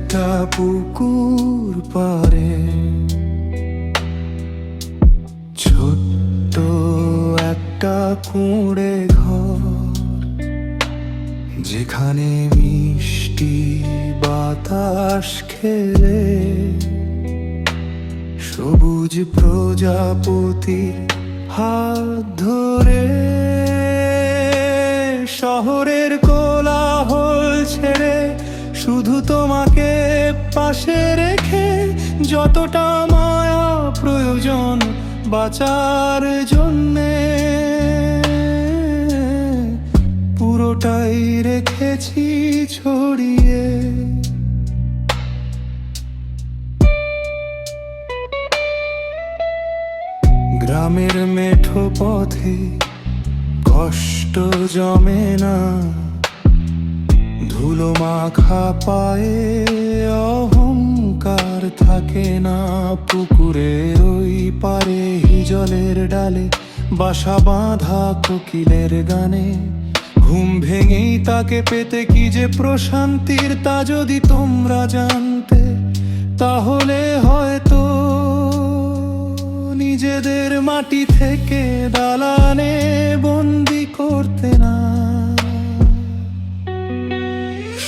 একটা পুকুর পারে ছোট্ট একটা কুঁড়ে ঘর, যেখানে মিষ্টি বাতাস খেলে সবুজ প্রজাপতির হাত ধরে শহরের কোলাহল ছেড়ে শুধু তোমাকে পাশে রেখে যতটা মায়া প্রয়োজন বাঁচার জন্যে পুরোটাই রেখেছি ছড়িয়ে। গ্রামের মেঠো পথে কষ্ট জমে না, ধুলো মাখা পায়ে অহংকার থাকে না। পুকুরের ওই পারে হিজলের ডালে বাসা বাঁধা কোকিলের গানে ঘুম ভেঙেই তাকে পেতে কি যে প্রশান্তির, তা যদি তোমরা জানতে তাহলে হয়তো নিজেদের মাটি থেকে দালানে বন্দি করতে না।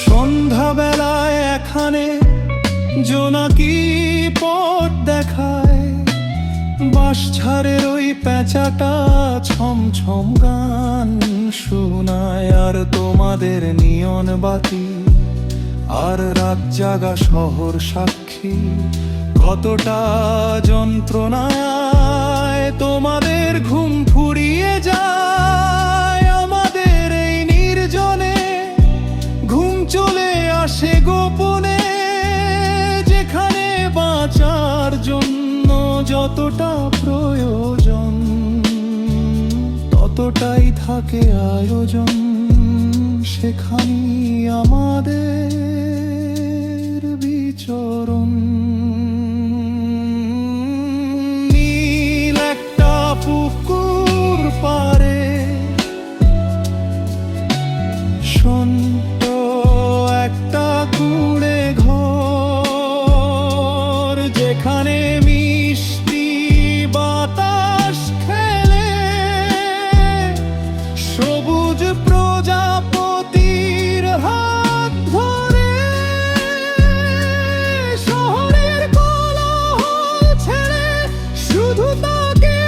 সন্ধ্যাবেলায় এখানে জোনাকি পথ দেখায়, বাঁশঝাড়ের ওই পেঁচাটা ছমছম গান শোনায়, আর তোমাদের নিয়ন বাতি আর রাত জাগা শহর সাক্ষী কতটা যন্ত্রণায় তোমাদের ঘুম ফুরিয়ে যায়। আমাদের এই নির্জনে ঘুম চলে আসে গোপনে, যেখানে বাঁচার জন্য যতটা প্রয়োজন ততটাই থাকে আয়োজন, সেখানেই আমাদের বিচরণ। নীল একটা পুকুর পারে সন্ত একটা কুঁড়ে ঘর, যেখানে মিষ্টি বাতাস খেলে সবুজ প্রজাপতির হাত ধরে শহরের কোলাহল ছেড়ে শুধু তাকে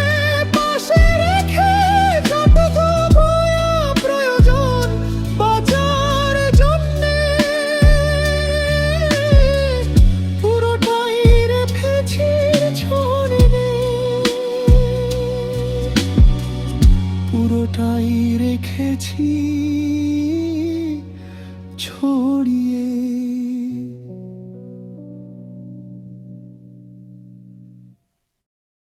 পাশে রেখে যতটুকু মায়া প্রয়োজন বাঁচার জন্যে পুরোটাই রেখেছি ছড়িয়ে, পুরোটাই রেখেছি ছড়িয়ে।